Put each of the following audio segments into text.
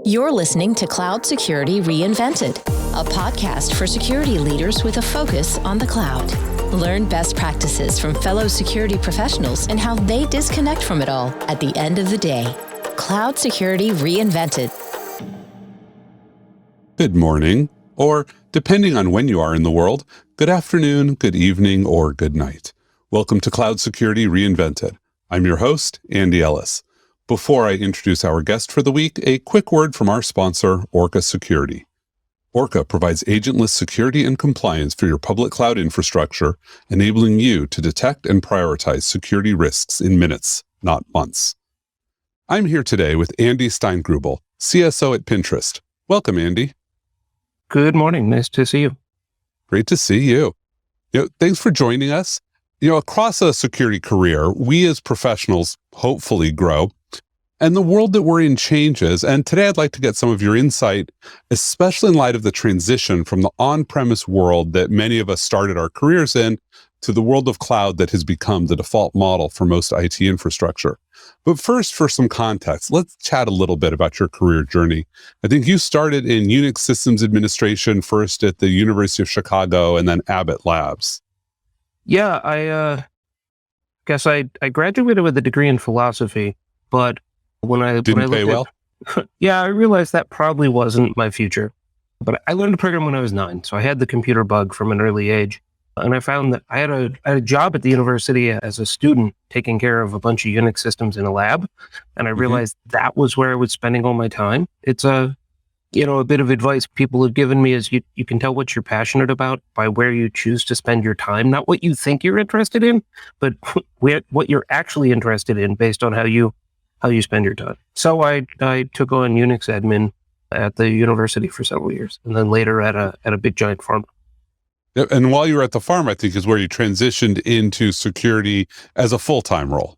You're listening to Cloud Security Reinvented, a podcast for security leaders with a focus on the cloud. Learn best practices from fellow security professionals and how they disconnect from it all at the end of the day. Cloud Security Reinvented. Good morning, or depending on when you are in the world, good afternoon, good evening, or good night. Welcome to Cloud Security Reinvented. I'm your host, Andy Ellis. Before I introduce our guest for the week, a quick word from our sponsor, Orca Security. Orca provides agentless security and compliance for your public cloud infrastructure, enabling you to detect and prioritize security risks in minutes, not months. I'm here today with Andy Steingruebl, CSO at Pinterest. Welcome, Andy. Good morning. Nice to see you. Great to see you. Thanks for joining us. Across a security career, we as professionals hopefully grow, and the world that we're in changes. And today I'd like to get some of your insight, especially in light of the transition from the on-premise world that many of us started our careers in to the world of cloud that has become the default model for most IT infrastructure. But first, for some context, let's chat a little bit about your career journey. I think you started in Unix systems administration, first at the University of Chicago and then Abbott Labs. Yeah, I guess I graduated with a degree in philosophy, but when I pay well? Yeah, I realized that probably wasn't my future. But I learned to program when I was 9, so I had the computer bug from an early age. And I found that I had a job at the university as a student taking care of a bunch of Unix systems in a lab. And I realized that was where I was spending all my time. It's a bit of advice people have given me is you can tell what you're passionate about by where you choose to spend your time, not what you think you're interested in, but what you're actually interested in based on how you spend your time. So I took on Unix admin at the university for several years, and then later at a big giant pharma. And while you were at the farm, I think is where you transitioned into security as a full-time role.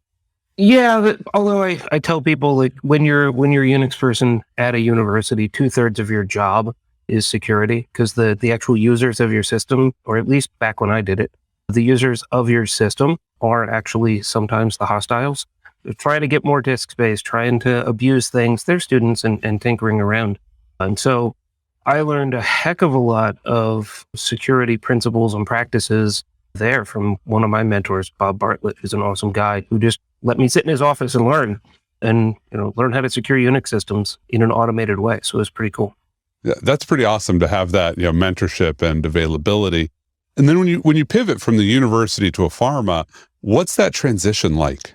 Yeah, although I tell people, like, when you're a Unix person at a university, 2/3 of your job is security, because the actual users of your system, or at least back when I did it, the users of your system are actually sometimes the hostiles. They're trying to get more disk space, trying to abuse things. They're students and tinkering around. And so I learned a heck of a lot of security principles and practices there from one of my mentors, Bob Bartlett, who's an awesome guy who just let me sit in his office and learn how to secure Unix systems in an automated way. So it was pretty cool. Yeah, that's pretty awesome to have that, mentorship and availability. And then when you pivot from the university to a pharma, what's that transition like?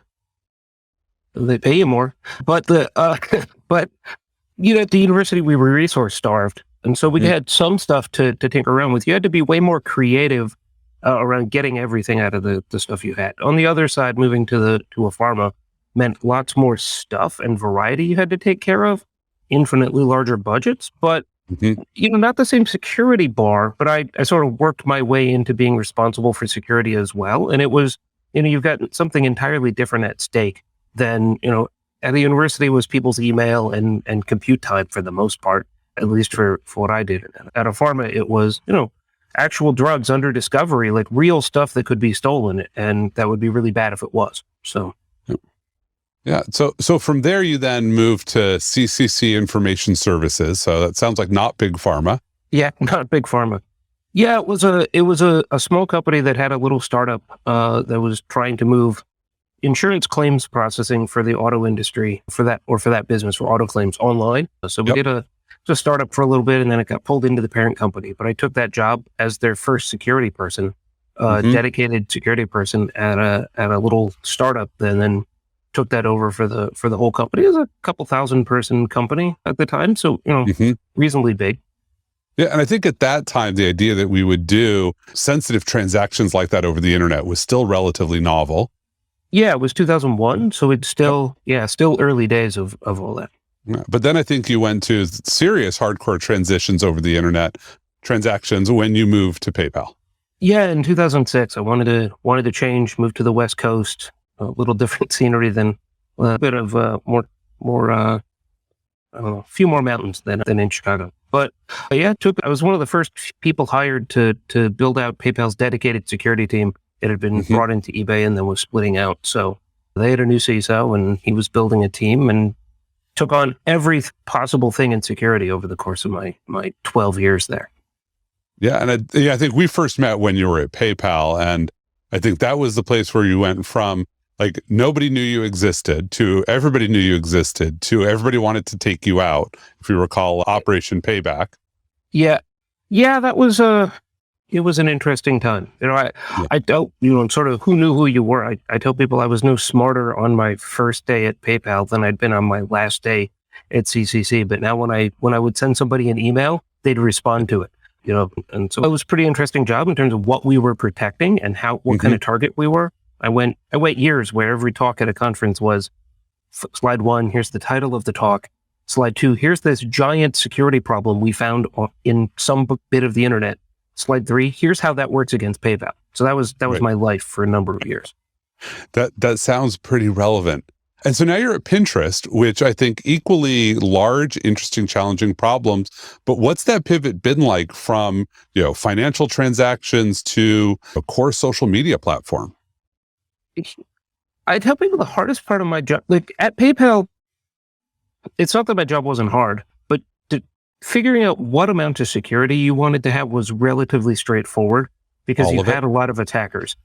They pay you more, but at the university we were resource starved, and so we had some stuff to tinker around with. You had to be way more creative around getting everything out of the stuff you had. On the other side, moving to a pharma meant lots more stuff and variety you had to take care of, infinitely larger budgets, but not the same security bar. But I sort of worked my way into being responsible for security as well, and it was you've got something entirely different at stake than at the university was people's email and compute time for the most part, at least for what I did. At a pharma, it was actual drugs under discovery, like real stuff that could be stolen, and that would be really bad if it was. So, yeah. So from there, you then moved to CCC Information Services. So that sounds like not big pharma. Yeah, not big pharma. Yeah, it was a small company that had a little startup that was trying to move insurance claims processing for the auto industry for that business for auto claims online. So we did a startup for a little bit, and then it got pulled into the parent company. But I took that job as their first security person, dedicated security person at a little startup, and then took that over for the whole company. It was a couple thousand person company at the time, so reasonably big. Yeah, and I think at that time, the idea that we would do sensitive transactions like that over the internet was still relatively novel. Yeah, it was 2001, so it's still early days of all that. Yeah, but then I think you went to serious hardcore transitions over the internet transactions when you moved to PayPal. Yeah, in 2006, I wanted to change, move to the West Coast, a little different scenery than a bit of a few more mountains than in Chicago. But I was one of the first people hired to build out PayPal's dedicated security team. It had been brought into eBay and then was splitting out. So they had a new CISO and he was building a team, and took on every possible thing in security over the course of my 12 years there. Yeah. And I think we first met when you were at PayPal. And I think that was the place where you went from like nobody knew you existed to everybody knew you existed to everybody wanted to take you out, if you recall Operation Payback. Yeah. That was it was an interesting time. I don't, sort of who knew who you were. I tell people I was no smarter on my first day at PayPal than I'd been on my last day at CCC. But now when I would send somebody an email, they'd respond to it, and so it was a pretty interesting job in terms of what we were protecting and what kind of target we were. I went years where every talk at a conference was slide 1, here's the title of the talk. Slide 2, here's this giant security problem we found in some bit of the internet. Slide 3, here's how that works against PayPal. So that was right. My life for a number of years. That sounds pretty relevant. And so now you're at Pinterest, which I think equally large, interesting, challenging problems. But what's that pivot been like from, financial transactions to a core social media platform? I tell people the hardest part of my job, like at PayPal, it's not that my job wasn't hard, but figuring out what amount of security you wanted to have was relatively straightforward because you had a lot of attackers.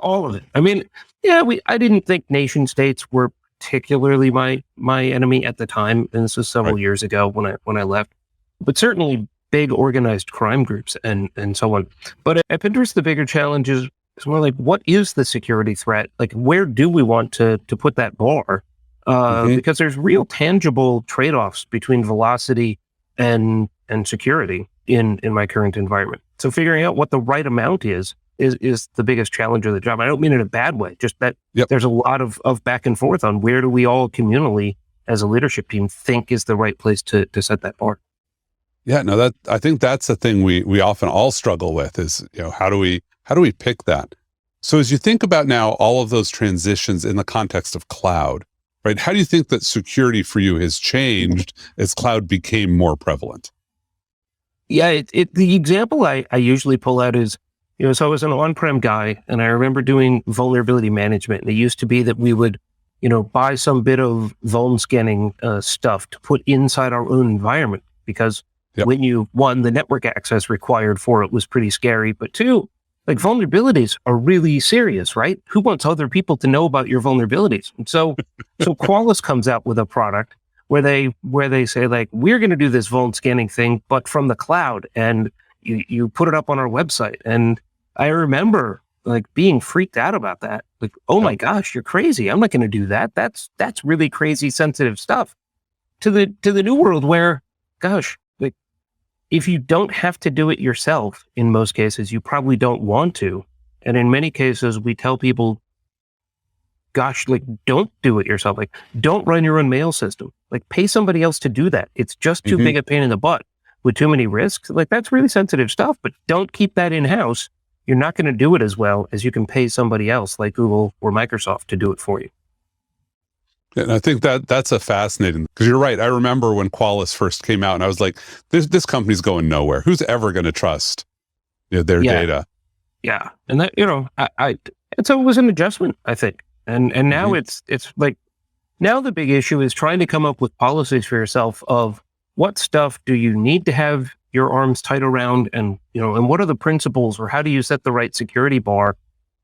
All of it. I mean, I didn't think nation states were particularly my enemy at the time, and this was several years ago when I left. But certainly big organized crime groups and so on. But at Pinterest, the bigger challenge is more like, what is the security threat? Like, where do we want to put that bar? Because there's real tangible trade-offs between velocity and security in my current environment. So figuring out what the right amount is the biggest challenge of the job. I don't mean in a bad way, just that there's a lot of back and forth on where do we all communally as a leadership team think is the right place to set that bar. Yeah, no, I think that's the thing we often all struggle with is, how do we pick that? So as you think about now all of those transitions in the context of cloud, right? How do you think that security for you has changed as cloud became more prevalent? Yeah, the example I usually pull out is, so I was an on-prem guy, and I remember doing vulnerability management. And it used to be that we would, buy some bit of vuln scanning stuff to put inside our own environment because when the network access required for it was pretty scary. But 2, like vulnerabilities are really serious, right? Who wants other people to know about your vulnerabilities? And so Qualys comes out with a product where they say like, we're going to do this vuln scanning thing, but from the cloud, and you put it up on our website. And I remember like being freaked out about that. Like, oh my gosh, you're crazy. I'm not going to do that. That's really crazy sensitive stuff. To the new world where, gosh, like if you don't have to do it yourself, in most cases, you probably don't want to. And in many cases, we tell people, gosh, like, don't do it yourself. Like, don't run your own mail system. Like, pay somebody else to do that. It's just too big a pain in the butt with too many risks. Like, that's really sensitive stuff, but don't keep that in-house. You're not going to do it as well as you can pay somebody else like Google or Microsoft to do it for you. And I think that's a fascinating, because you're right. I remember when Qualys first came out and I was like, this company's going nowhere. Who's ever going to trust their data? Yeah. And that, and so it was an adjustment, I think. And now it's like, now the big issue is trying to come up with policies for yourself of what stuff do you need to have your arms tight around, and, and what are the principles, or how do you set the right security bar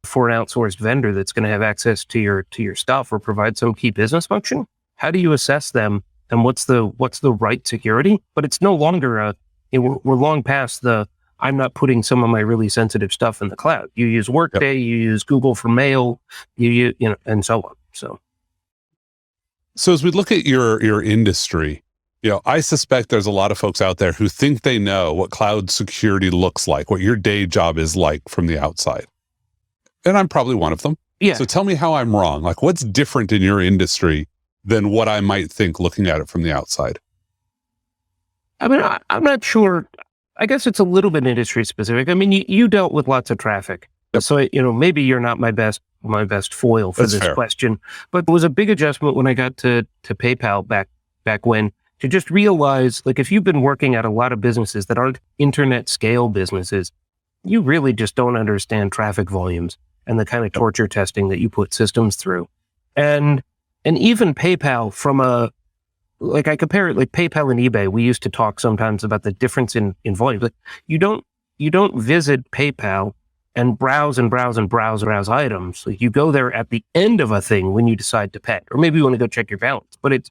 for an outsourced vendor that's going to have access to your stuff or provide some key business function? How do you assess them, and what's the right security? But it's no longer we're long past the, I'm not putting some of my really sensitive stuff in the cloud. You use Workday, you use Google for mail, you and so on. So as we look at your industry, I suspect there's a lot of folks out there who think they know what cloud security looks like, what your day job is like from the outside. And I'm probably one of them. Yeah. So tell me how I'm wrong. Like, what's different in your industry than what I might think looking at it from the outside? I mean, I'm not sure. I guess it's a little bit industry specific. I mean, you dealt with lots of traffic. Yep. So, maybe you're not my best foil for this question, but it was a big adjustment when I got to PayPal back when, to just realize, like, if you've been working at a lot of businesses that aren't internet scale businesses, you really just don't understand traffic volumes and the kind of torture testing that you put systems through. And even PayPal, from a like I compare it like PayPal and eBay. We used to talk sometimes about the difference in volume. But you don't visit PayPal and browse items. Like you go there at the end of a thing when you decide to pay, or maybe you want to go check your balance. But it's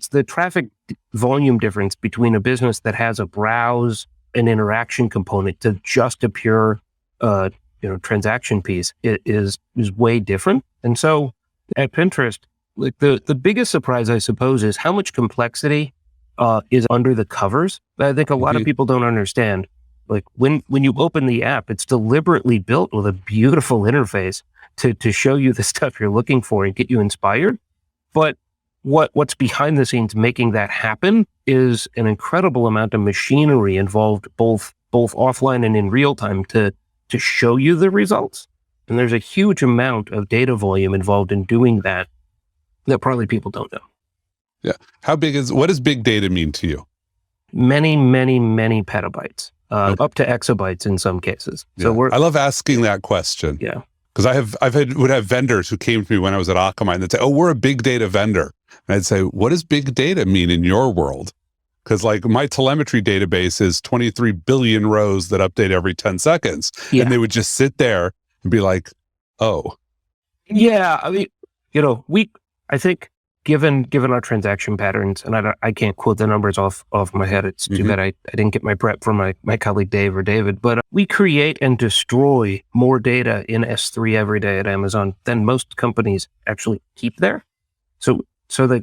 the traffic volume difference between a business that has a browse and interaction component to just a pure transaction piece is way different. And so at Pinterest, like the biggest surprise, I suppose, is how much complexity is under the covers. I think a lot of people don't understand. Like when you open the app, it's deliberately built with a beautiful interface to show you the stuff you're looking for and get you inspired. But what's behind the scenes making that happen is an incredible amount of machinery involved, both offline and in real time to show you the results. And there's a huge amount of data volume involved in doing that probably people don't know. Yeah. What does big data mean to you? Many, many, many petabytes, up to exabytes in some cases. Yeah. So I love asking that question. Yeah. Because would have vendors who came to me when I was at Akamai and they'd say, "Oh, we're a big data vendor." And I'd say, "What does big data mean in your world?" Because like my telemetry database is 23 billion rows that update every 10 seconds. Yeah. And they would just sit there and be like, "Oh." Yeah. I mean, I think given our transaction patterns, and I can't quote the numbers off my head. It's too bad I didn't get my prep from my colleague Dave or David, but we create and destroy more data in S3 every day at Amazon than most companies actually keep there. So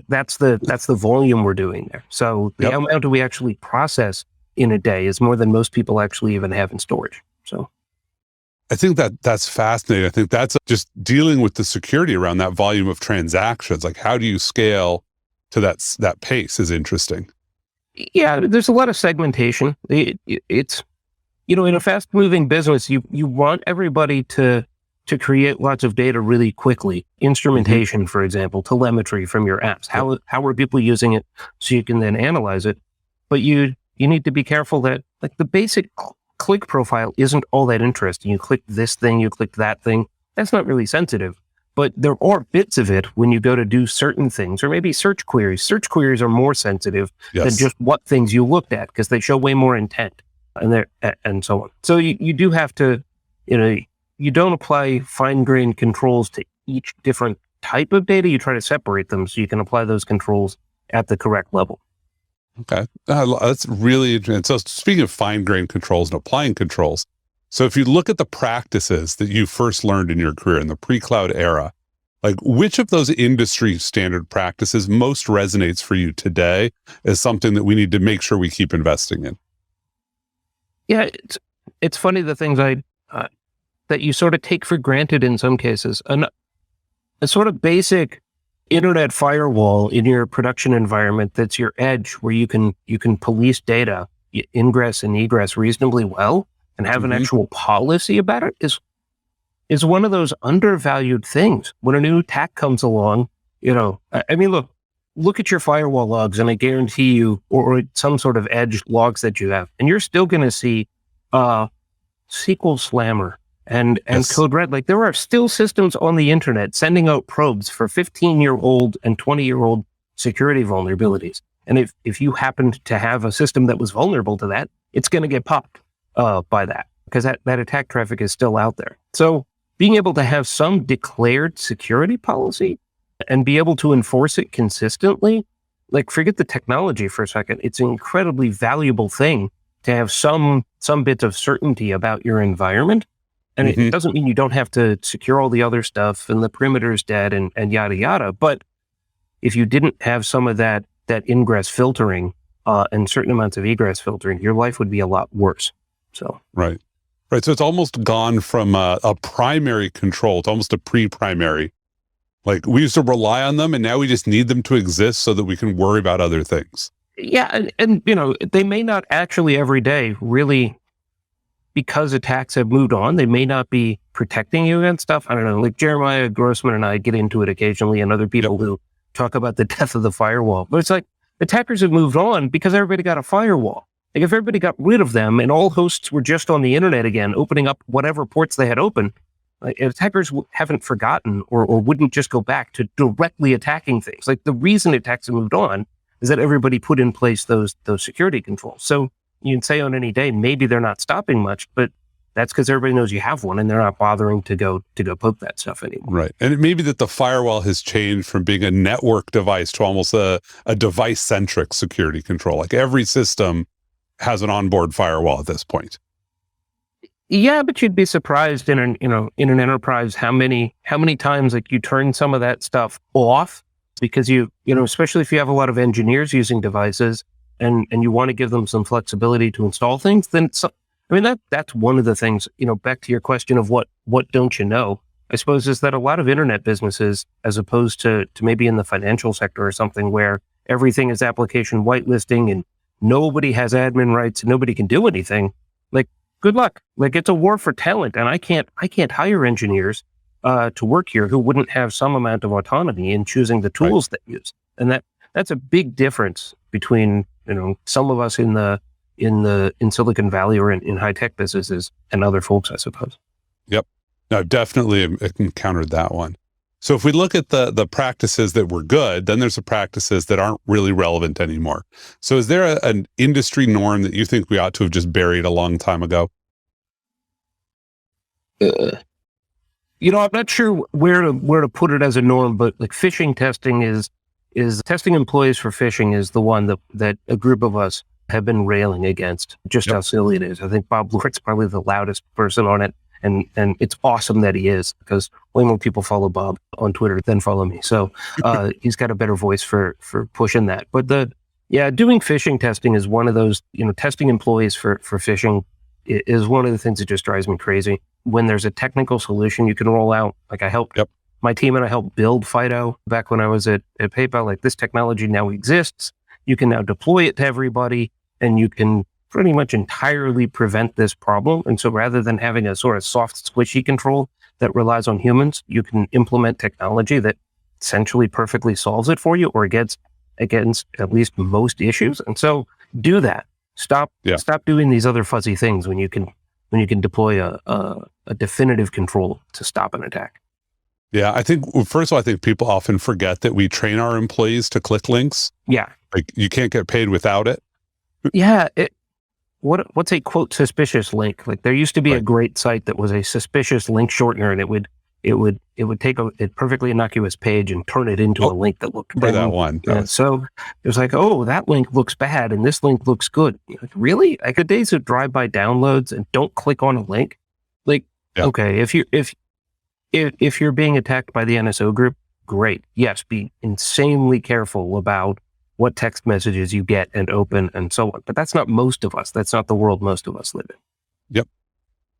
that's the volume we're doing there. So the amount that we actually process in a day is more than most people actually even have in storage. So I think that's fascinating. I think that's just dealing with the security around that volume of transactions. Like, how do you scale to that pace is interesting. Yeah, there's a lot of segmentation. It's in a fast moving business, you want everybody to create lots of data really quickly. Instrumentation, for example, telemetry from your apps. How are people using it so you can then analyze it? But you need to be careful that like the basic click profile isn't all that interesting. You click this thing, you click that thing. That's not really sensitive. But there are bits of it when you go to do certain things, or maybe search queries. Search queries are more sensitive than just what things you looked at because they show way more intent and so on. So you do have to, you don't apply fine-grained controls to each different type of data. You try to separate them so you can apply those controls at the correct level. Okay. That's really interesting. So speaking of fine-grained controls and applying controls, so if you look at the practices that you first learned in your career in the pre-cloud era, like which of those industry standard practices most resonates for you today as something that we need to make sure we keep investing in? Yeah, it's funny the things that you sort of take for granted in some cases. A sort of basic internet firewall in your production environment that's your edge, where you can police data, ingress and egress reasonably well, and have an actual policy about it is one of those undervalued things. When a new attack comes along, I mean, look at your firewall logs, and I guarantee you, or some sort of edge logs that you have, and you're still going to see SQL Slammer and Code Red. Like there are still systems on the internet sending out probes for 15-year-old and 20-year-old security vulnerabilities. And if you happened to have a system that was vulnerable to that, it's going to get popped by that, because that attack traffic is still out there. So being able to have some declared security policy and be able to enforce it consistently, like forget the technology for a second, it's an incredibly valuable thing to have some bits of certainty about your environment. And it doesn't mean you don't have to secure all the other stuff and the perimeter's dead and yada, yada. But if you didn't have some of that ingress filtering and certain amounts of egress filtering, your life would be a lot worse. So Right. So it's almost gone from a primary control to almost a pre-primary. Like we used to rely on them and now we just need them to exist so that we can worry about other things. Yeah. And they may not actually every day really, because attacks have moved on, they may not be protecting you against stuff. I don't know, like Jeremiah Grossman and I get into it occasionally, and other people who talk about the death of the firewall. But it's like attackers have moved on because everybody got a firewall. Like if everybody got rid of them and all hosts were just on the internet again, opening up whatever ports they had open, like attackers haven't forgotten or wouldn't just go back to directly attacking things. Like the reason attacks have moved on is that everybody put in place those security controls. So you can say on any day, maybe they're not stopping much, but that's because everybody knows you have one and they're not bothering to go poke that stuff anymore. Right. And it may be that the firewall has changed from being a network device to almost a device-centric security control. Like every system has an onboard firewall at this point. Yeah, but you'd be surprised in an enterprise how many times like you turn some of that stuff off because you especially if you have a lot of engineers using devices and you want to give them some flexibility to install things, then that's one of the things, back to your question of what don't you know, I suppose, is that a lot of internet businesses, as opposed to maybe in the financial sector or something where everything is application whitelisting and nobody has admin rights and nobody can do anything, like, good luck. Like, it's a war for talent, and I can't hire engineers to work here who wouldn't have some amount of autonomy in choosing the tools they use. And that's a big difference between some of us in Silicon Valley or in high tech businesses and other folks, I suppose. Yep. No, I've definitely encountered that one. So if we look at the practices that were good, then there's the practices that aren't really relevant anymore. So is there an industry norm that you think we ought to have just buried a long time ago? I'm not sure where to put it as a norm, but like phishing testing is testing employees for phishing is the one that a group of us have been railing against, just how silly it is. I think Bob Lort's probably the loudest person on it. And it's awesome that he is, because way more people follow Bob on Twitter than follow me. So he's got a better voice for pushing that. But doing phishing testing is one of those, testing employees for phishing is one of the things that just drives me crazy. When there's a technical solution you can roll out, like I helped my team and I helped build FIDO back when I was at PayPal, like this technology now exists. You can now deploy it to everybody and you can pretty much entirely prevent this problem. And so rather than having a sort of soft, squishy control that relies on humans, you can implement technology that essentially perfectly solves it for you or against at least most issues. And so do that. Stop doing these other fuzzy things when you can deploy a definitive control to stop an attack. Yeah, I think, first of all, I think people often forget that we train our employees to click links. Yeah. Like you can't get paid without it. Yeah. What's a quote suspicious link? Like there used to be a great site that was a suspicious link shortener, and it would take a perfectly innocuous page and turn it into a link that looked bad. That one. Yeah, so it was like, oh, that link looks bad and this link looks good. Like, really? Like the days of drive-by downloads and don't click on a link. Like, okay, if you're being attacked by the NSO group, great. Yes, be insanely careful about what text messages you get and open and so on. But that's not most of us. That's not the world most of us live in. Yep.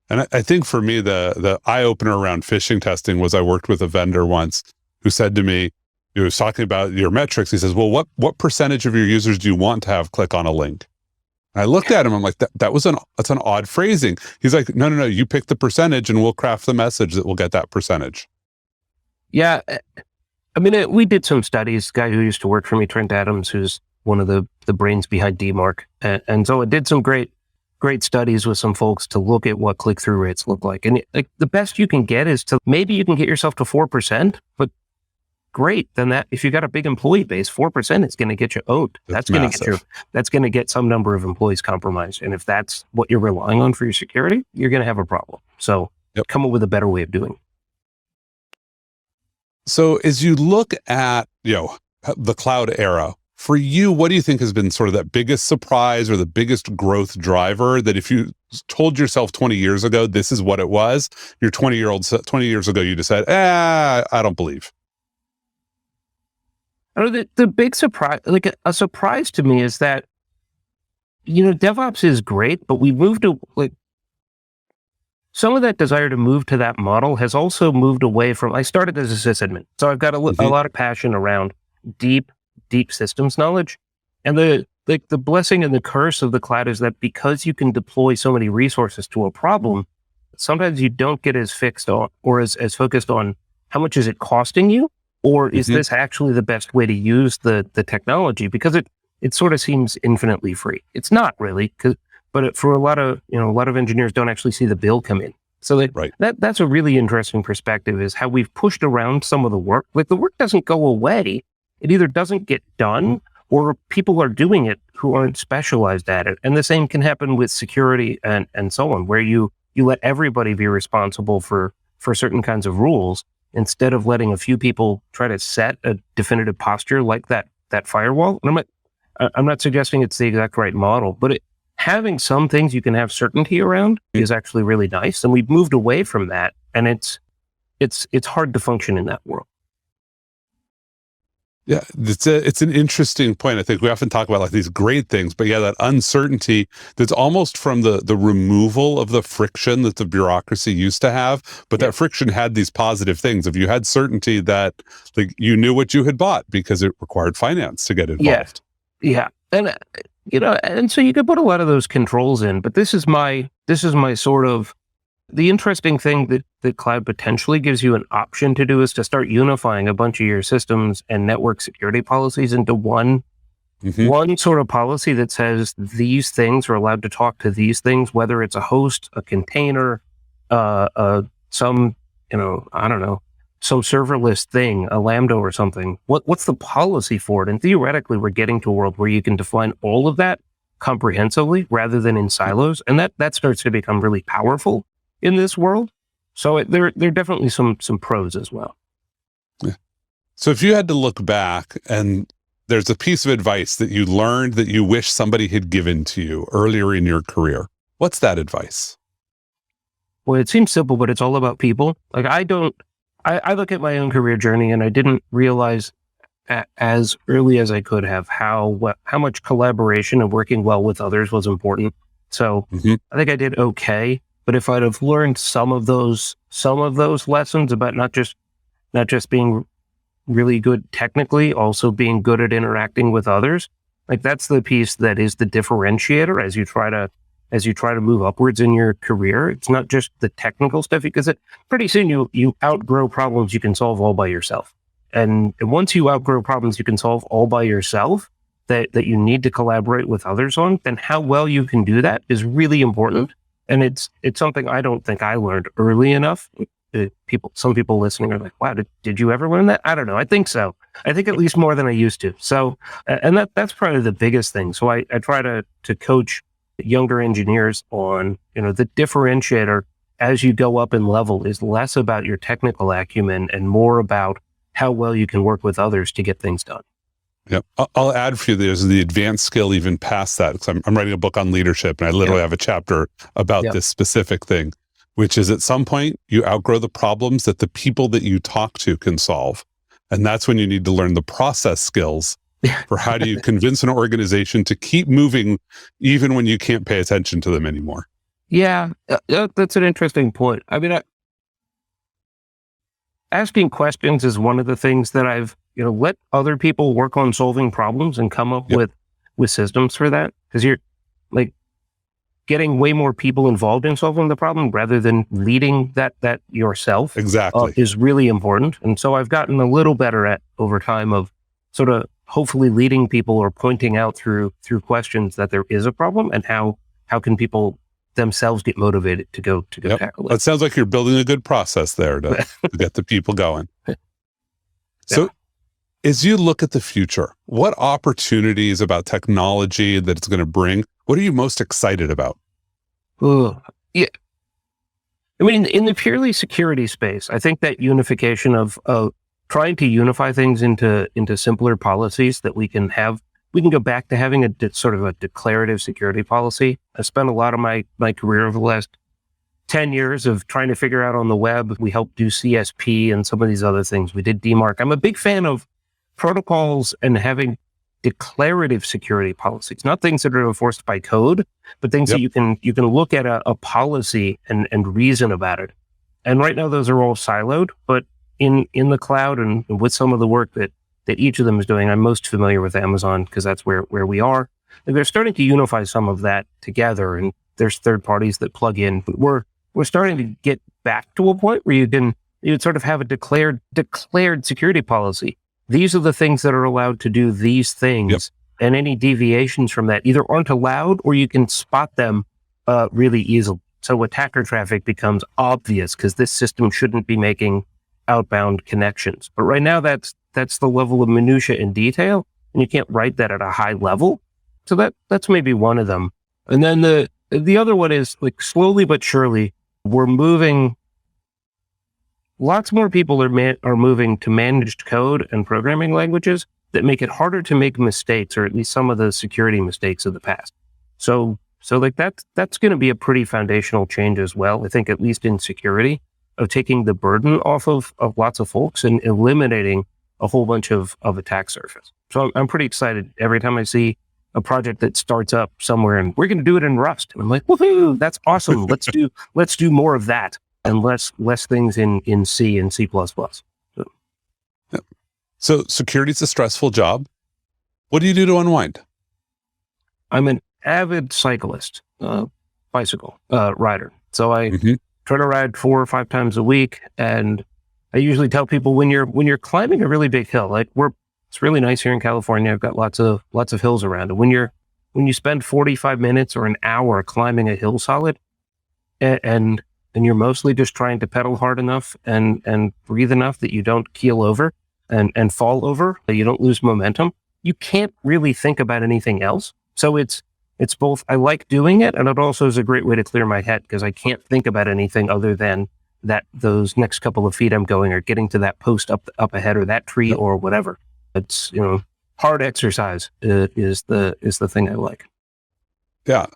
And I think for me, the eye-opener around phishing testing was I worked with a vendor once who said to me, he was talking about your metrics. He says, well, what percentage of your users do you want to have click on a link? And I looked at him, I'm like, that's an odd phrasing. He's like, no, you pick the percentage and we'll craft the message that will get that percentage. Yeah. I mean, we did some studies. Guy who used to work for me, Trent Adams, who's one of the brains behind DMARC. And so it did some great studies with some folks to look at what click-through rates look like. And like the best you can get is maybe you can get yourself to 4%, but great. Then that, if you got a big employee base, 4% is going to get you owned. That's going to get some number of employees compromised. And if that's what you're relying on for your security, you're going to have a problem. So come up with a better way of doing it. So as you look at, the cloud era, for you, what do you think has been sort of that biggest surprise or the biggest growth driver that if you told yourself 20 years ago, this is what it was, your 20 years ago, you just said, I don't believe. The big surprise, like a surprise to me is that, DevOps is great, but we moved to some of that desire to move to that model has also moved away from, I started as a sysadmin. So I've got a lot of passion around deep systems knowledge. And the blessing and the curse of the cloud is that because you can deploy so many resources to a problem, sometimes you don't get as fixed on or as focused on how much is it costing you, or is this actually the best way to use the technology? Because it sort of seems infinitely free. It's not really, but for a lot of engineers don't actually see the bill come in. So that's a really interesting perspective, is how we've pushed around some of the work. Like the work doesn't go away. It either doesn't get done or people are doing it who aren't specialized at it. And the same can happen with security and so on, where you let everybody be responsible for certain kinds of rules instead of letting a few people try to set a definitive posture like that firewall. And I'm not suggesting it's the exact right model, but having some things you can have certainty around is actually really nice. And we've moved away from that, and it's hard to function in that world. Yeah, it's an interesting point. I think we often talk about like these great things, but yeah, that uncertainty that's almost from the removal of the friction that the bureaucracy used to have. But that friction had these positive things. If you had certainty that like you knew what you had bought because it required finance to get involved. Yeah. And and so you could put a lot of those controls in, but this is my sort of the interesting thing that cloud potentially gives you an option to do is to start unifying a bunch of your systems and network security policies into one sort of policy that says these things are allowed to talk to these things, whether it's a host, a container, some serverless thing, a Lambda or something. What's the policy for it? And theoretically, we're getting to a world where you can define all of that comprehensively rather than in silos, and that starts to become really powerful in this world. So there are definitely some pros as well. Yeah. So if you had to look back and there's a piece of advice that you learned that you wish somebody had given to you earlier in your career, what's that advice? Well, it seems simple, but it's all about people. Like I look at my own career journey and I didn't realize as early as I could have how much collaboration and working well with others was important. So I think I did okay. But if I'd have learned some of those lessons about not just being really good technically, also being good at interacting with others, like that's the piece that is the differentiator as you try to move upwards in your career. It's not just the technical stuff, because pretty soon you outgrow problems you can solve all by yourself. And once you outgrow problems you can solve all by yourself that you need to collaborate with others on, then how well you can do that is really important. And it's something I don't think I learned early enough. Some people listening are like, wow, did you ever learn that? I don't know. I think so. I think at least more than I used to. So, and that's probably the biggest thing. So I try to coach younger engineers on, the differentiator as you go up in level is less about your technical acumen and more about how well you can work with others to get things done. Yeah, I'll add for you, there's the advanced skill even past that, because I'm writing a book on leadership and I literally have a chapter about this specific thing, which is at some point you outgrow the problems that the people that you talk to can solve. And that's when you need to learn the process skills for how do you convince an organization to keep moving even when you can't pay attention to them anymore. Yeah, that's an interesting point. I mean, asking questions is one of the things that I've let other people work on solving problems and come up with systems for that. Because you're like getting way more people involved in solving the problem rather than leading that yourself. Exactly. Is really important. And so I've gotten a little better at over time of sort of hopefully leading people or pointing out through questions that there is a problem and how can people themselves get motivated to go tackle it. It sounds like you're building a good process there to get the people going. So as you look at the future, what opportunities about technology that it's going to bring, what are you most excited about? Yeah. I mean, in the purely security space, I think that unification of trying to unify things into simpler policies that we can go back to having a sort of a declarative security policy. I spent a lot of my career over the last 10 years of trying to figure out on the web. We helped do CSP and some of these other things. We did DMARC. I'm a big fan of protocols and having declarative security policies, not things that are enforced by code, but things that you can look at a policy and reason about it. And right now those are all siloed, but in the cloud and with some of the work that each of them is doing, I'm most familiar with Amazon because that's where we are. And they're starting to unify some of that together, and there's third parties that plug in. But we're starting to get back to a point where you'd sort of have a declared security policy. These are the things that are allowed to do these things, and any deviations from that either aren't allowed or you can spot them really easily. So attacker traffic becomes obvious because this system shouldn't be making outbound connections. But right now, that's the level of minutia and detail. and you can't write that at a high level. So that's maybe one of them. And then the other one is like slowly but surely, we're moving. Lots more people are moving to managed code and programming languages that make it harder to make mistakes, or at least some of the security mistakes of the past. So like that's going to be a pretty foundational change as well. I think at least in security, of taking the burden off of lots of folks and eliminating a whole bunch of attack surface. So I'm pretty excited every time I see a project that starts up somewhere and we're going to do it in Rust. And I'm like, woohoo, that's awesome. Let's do more of that and less things in C and C++. So security is a stressful job. What do you do to unwind? I'm an avid cyclist, bicycle rider. So I try to ride 4 or 5 times a week. And I usually tell people when you're climbing a really big hill, like it's really nice here in California. I've got lots of hills around. And when you spend 45 minutes or an hour climbing a hill solid, and you're mostly just trying to pedal hard enough and breathe enough that you don't keel over and fall over, that you don't lose momentum, you can't really think about anything else. So it's both, I like doing it, and it also is a great way to clear my head because I can't think about anything other than that those next couple of feet I'm going or getting to that post up ahead or that tree or whatever. It's, hard exercise is the thing I like. Yeah.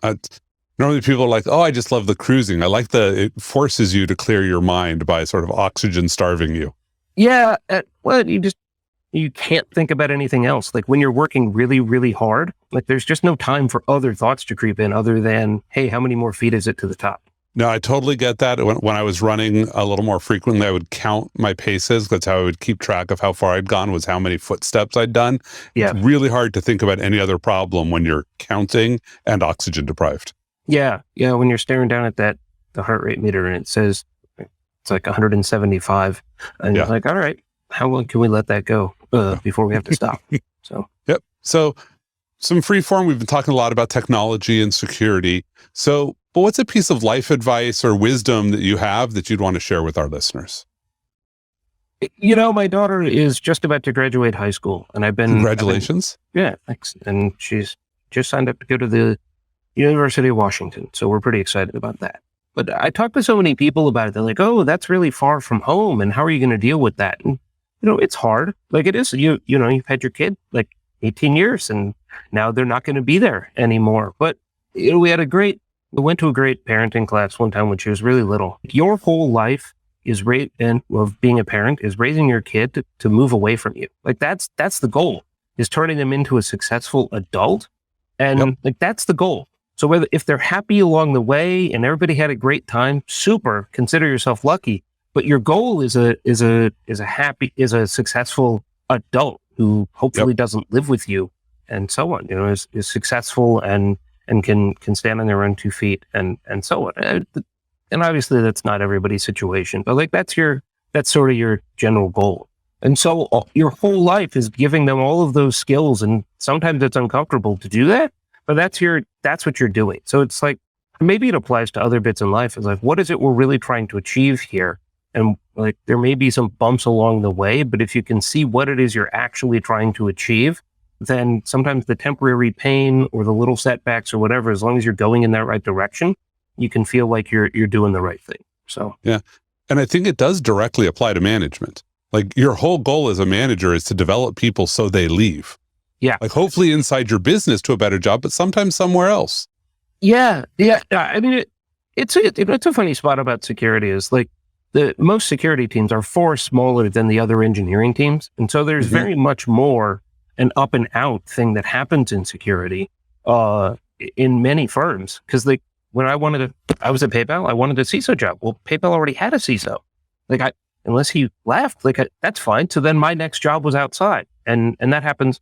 Normally people are like, oh, I just love the cruising. I like it forces you to clear your mind by sort of oxygen starving you. Yeah. You can't think about anything else. Like when you're working really, really hard, like there's just no time for other thoughts to creep in other than, hey, how many more feet is it to the top? No, I totally get that. When I was running a little more frequently, I would count my paces. That's how I would keep track of how far I'd gone, was how many footsteps I'd done. Yeah. It's really hard to think about any other problem when you're counting and oxygen deprived. Yeah. Yeah. When you're staring down at the heart rate meter and it says it's like 175 and you're like, all right, how long can we let that go before we have to stop? So, yep. So some free form, we've been talking a lot about technology and security. But what's a piece of life advice or wisdom that you have that you'd want to share with our listeners? My daughter is just about to graduate high school, and Congratulations. Yeah, thanks. And she's just signed up to go to the University of Washington. So we're pretty excited about that. But I talk to so many people about it. They're like, oh, that's really far from home. And how are you going to deal with that? And, it's hard. Like it is, you've had your kid like 18 years and now they're not going to be there anymore. But, we went to a great parenting class one time when she was really little. Your whole life of being a parent is raising your kid to move away from you. Like that's the goal, is turning them into a successful adult. And like, that's the goal. So if they're happy along the way and everybody had a great time, super, consider yourself lucky. But your goal is a successful adult who hopefully doesn't live with you and so on, is successful and can stand on their own 2 feet and so on. And obviously that's not everybody's situation, but like that's sort of your general goal. And so your whole life is giving them all of those skills, and sometimes it's uncomfortable to do that, but that's what you're doing. So it's like, maybe it applies to other bits in life. It's like, what is it we're really trying to achieve here? And like, there may be some bumps along the way, but if you can see what it is you're actually trying to achieve, then sometimes the temporary pain or the little setbacks or whatever, as long as you're going in that right direction, you can feel like you're doing the right thing. So, yeah. And I think it does directly apply to management. Like your whole goal as a manager is to develop people so they leave. Yeah. Like hopefully inside your business to a better job, but sometimes somewhere else. Yeah. Yeah. I mean, it's a funny spot about security is like most security teams are far smaller than the other engineering teams. And so there's very much more an up and out thing that happens in security in many firms. Because like when I was at PayPal, I wanted a CISO job. Well, PayPal already had a CISO. Like unless he left, like that's fine. So then my next job was outside, and that happens.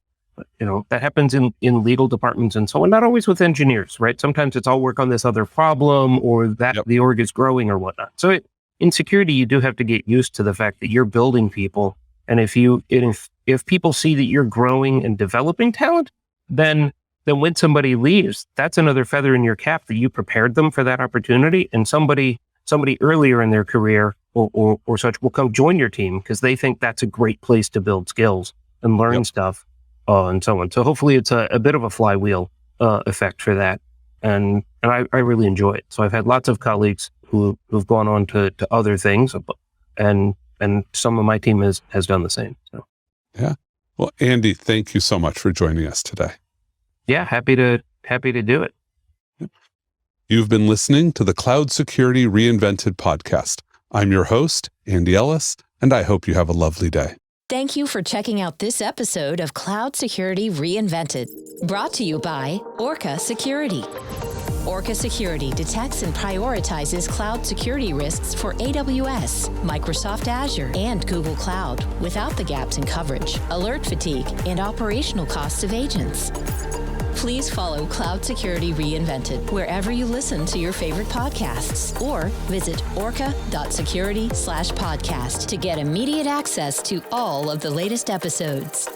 That happens in legal departments and so on. Not always with engineers, right? Sometimes it's all work on this other problem, or that the org is growing or whatnot. So in security, you do have to get used to the fact that you're building people, and if people see that you're growing and developing talent, then when somebody leaves, that's another feather in your cap that you prepared them for that opportunity, and somebody earlier in their career or such will come join your team because they think that's a great place to build skills and learn stuff. and so on. So hopefully it's a bit of a flywheel effect for that. And I really enjoy it. So I've had lots of colleagues who've gone on to other things, and some of my team has done the same. So. Yeah. Well, Andy, thank you so much for joining us today. Yeah, happy to do it. You've been listening to the Cloud Security Reinvented podcast. I'm your host, Andy Ellis, and I hope you have a lovely day. Thank you for checking out this episode of Cloud Security Reinvented, brought to you by Orca Security. Orca Security detects and prioritizes cloud security risks for AWS, Microsoft Azure, and Google Cloud without the gaps in coverage, alert fatigue, and operational costs of agents. Please follow Cloud Security Reinvented wherever you listen to your favorite podcasts, or visit orca.security/podcast to get immediate access to all of the latest episodes.